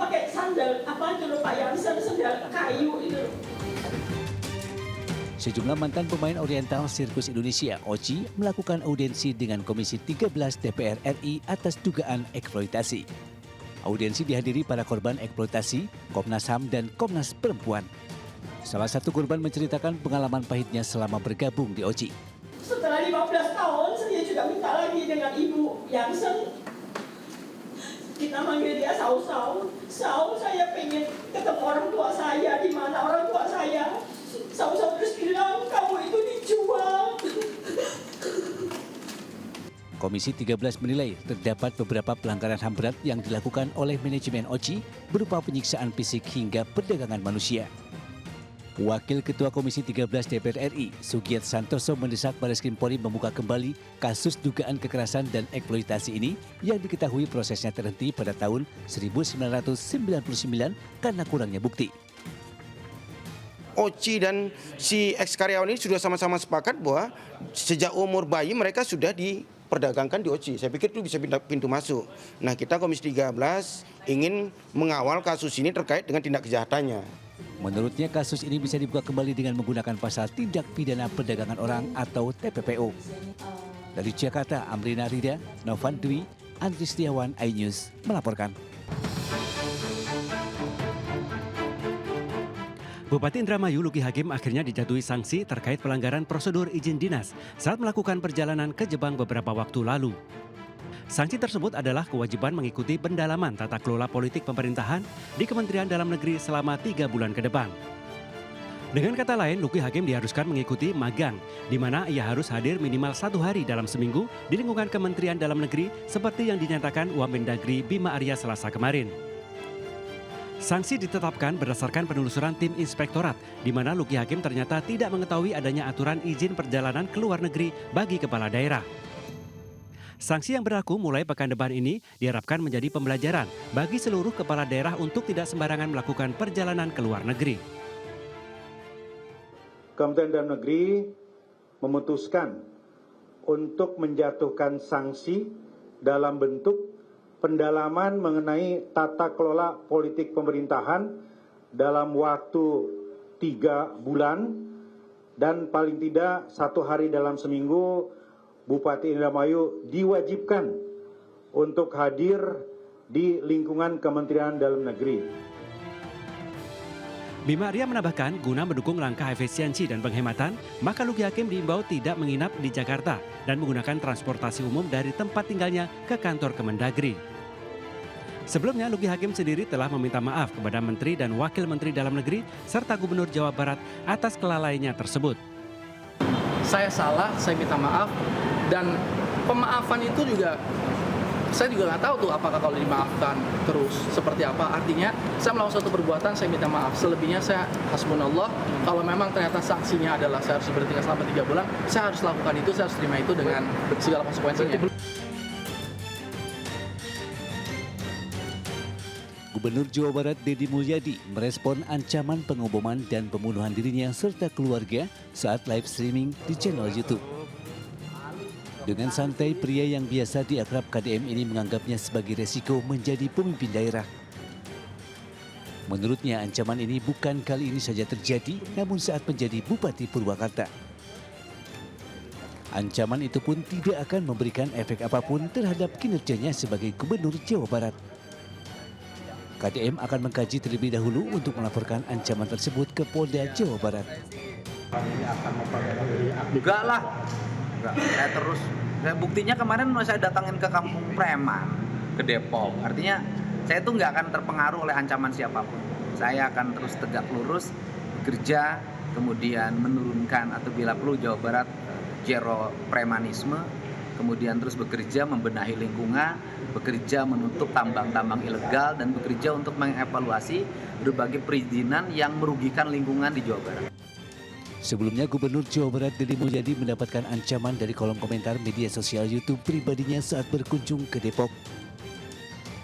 pakai sandal apa itu loh Pak Yansen, sandal kayu itu. Sejumlah mantan pemain oriental Sirkus Indonesia (OCI) melakukan audiensi dengan Komisi 13 DPR RI atas dugaan eksploitasi. Audiensi dihadiri para korban eksploitasi, Komnas HAM dan Komnas Perempuan. Salah satu korban menceritakan pengalaman pahitnya selama bergabung di OCI. Setelah 15 tahun, saya juga minta lagi dengan Ibu Yansen. Kita manggil dia Sau-Sau. Sau, saya pengen ketemu orang tua saya. Di mana orang tua saya? Sau-Sau terus bilang, kamu itu dijual. Komisi 13 menilai terdapat beberapa pelanggaran HAM berat yang dilakukan oleh manajemen OCI berupa penyiksaan fisik hingga perdagangan manusia. Wakil Ketua Komisi 13 DPR RI, Sugiat Santoso mendesak Barreskrim Polri membuka kembali kasus dugaan kekerasan dan eksploitasi ini yang diketahui prosesnya terhenti pada tahun 1999 karena kurangnya bukti. OCI dan si ex-karyawan ini sudah sama-sama sepakat bahwa sejak umur bayi mereka sudah diperdagangkan di OCI. Saya pikir itu bisa pintu masuk. Nah, kita Komisi 13 ingin mengawal kasus ini terkait dengan tindak kejahatannya. Menurutnya kasus ini bisa dibuka kembali dengan menggunakan pasal tindak pidana perdagangan orang atau TPPO. Dari Jakarta, Amrina Rida, Novan Dwi, Andri Setiawan, iNews melaporkan. Bupati Indramayu Luki Hakim akhirnya dijatuhi sanksi terkait pelanggaran prosedur izin dinas saat melakukan perjalanan ke Jepang beberapa waktu lalu. Sanksi tersebut adalah kewajiban mengikuti pendalaman tata kelola politik pemerintahan di Kementerian Dalam Negeri selama 3 bulan ke depan. Dengan kata lain, Luki Hakim diharuskan mengikuti magang, di mana ia harus hadir minimal 1 hari dalam seminggu di lingkungan Kementerian Dalam Negeri seperti yang dinyatakan Wamendagri Bima Arya Selasa kemarin. Sanksi ditetapkan berdasarkan penelusuran tim inspektorat, di mana Luki Hakim ternyata tidak mengetahui adanya aturan izin perjalanan ke luar negeri bagi kepala daerah. Sanksi yang berlaku mulai pekan depan ini diharapkan menjadi pembelajaran bagi seluruh kepala daerah untuk tidak sembarangan melakukan perjalanan ke luar negeri. Kementerian Dalam Negeri memutuskan untuk menjatuhkan sanksi dalam bentuk pendalaman mengenai tata kelola politik pemerintahan dalam waktu 3 bulan dan paling tidak 1 hari dalam seminggu. Bupati Indramayu diwajibkan untuk hadir di lingkungan Kementerian Dalam Negeri. Bima Arya menambahkan, guna mendukung langkah efisiensi dan penghematan, maka Luki Hakim diimbau tidak menginap di Jakarta dan menggunakan transportasi umum dari tempat tinggalnya ke kantor Kemendagri. Sebelumnya, Luki Hakim sendiri telah meminta maaf kepada Menteri dan Wakil Menteri Dalam Negeri serta Gubernur Jawa Barat atas kelalaiannya tersebut. Saya salah, saya minta maaf, dan pemaafan itu juga saya juga nggak tahu tuh apakah kalau dimaafkan terus seperti apa. Artinya saya melakukan suatu perbuatan, saya minta maaf. Selebihnya saya hasbunallah. Kalau memang ternyata sanksinya adalah saya harus diberhentikan selama 3 bulan, saya harus lakukan itu, saya harus terima itu dengan segala konsekuensinya. Gubernur Jawa Barat Deddy Mulyadi merespon ancaman pengoboman dan pembunuhan dirinya serta keluarga saat live streaming di channel YouTube. Dengan santai, pria yang biasa diakrab KDM ini menganggapnya sebagai resiko menjadi pemimpin daerah. Menurutnya ancaman ini bukan kali ini saja terjadi, namun saat menjadi Bupati Purwakarta. Ancaman itu pun tidak akan memberikan efek apapun terhadap kinerjanya sebagai Gubernur Jawa Barat. KDM akan mengkaji terlebih dahulu untuk melaporkan ancaman tersebut ke Polda Jawa Barat. Enggak lah, saya terus. Buktinya kemarin saya datangin ke Kampung Preman, ke Depok. Artinya saya itu nggak akan terpengaruh oleh ancaman siapapun. Saya akan terus tegak lurus, bekerja, kemudian menurunkan atau bila perlu Jawa Barat zero premanisme, kemudian terus bekerja membenahi lingkungan, bekerja menutup tambang-tambang ilegal, dan bekerja untuk mengevaluasi berbagai perizinan yang merugikan lingkungan di Jawa Barat. Sebelumnya, Gubernur Jawa Barat Deddy Mulyadi mendapatkan ancaman dari kolom komentar media sosial YouTube pribadinya saat berkunjung ke Depok.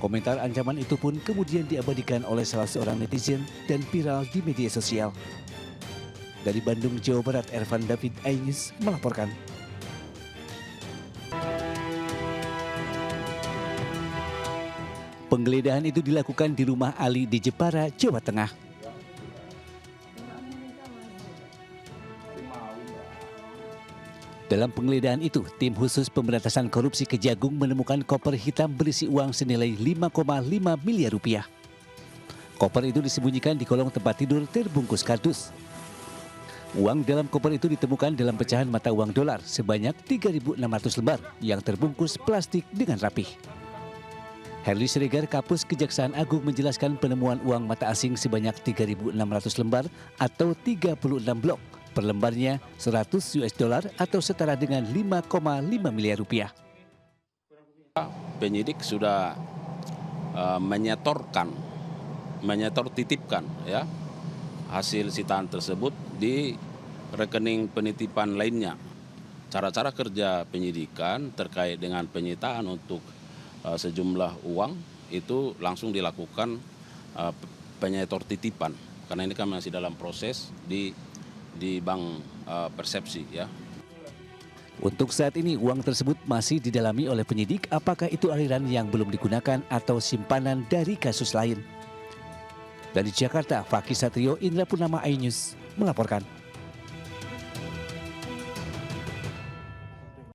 Komentar ancaman itu pun kemudian diabadikan oleh salah seorang netizen dan viral di media sosial. Dari Bandung, Jawa Barat, Ervan David, iNews melaporkan. Penggeledahan itu dilakukan di rumah Ali di Jepara, Jawa Tengah. Dalam penggeledahan itu, tim khusus pemberantasan korupsi Kejagung menemukan koper hitam berisi uang senilai 5,5 miliar rupiah. Koper itu disembunyikan di kolong tempat tidur terbungkus kardus. Uang dalam koper itu ditemukan dalam pecahan mata uang dolar sebanyak 3.600 lembar yang terbungkus plastik dengan rapih. Herli Siregar, Kapus Kejaksaan Agung menjelaskan penemuan uang mata asing sebanyak 3.600 lembar atau 36 blok. Per lembarnya $100 atau setara dengan 5,5 miliar rupiah. Penyidik sudah titipkan ya hasil sitaan tersebut di rekening penitipan lainnya. Cara-cara kerja penyidikan terkait dengan penyitaan untuk sejumlah uang itu langsung dilakukan penyetor titipan, karena ini kan masih dalam proses di Bank Persepsi ya. Untuk saat ini uang tersebut masih didalami oleh penyidik apakah itu aliran yang belum digunakan atau simpanan dari kasus lain. Dari Jakarta, Fakih Satrio, Indra Purnama, iNews melaporkan.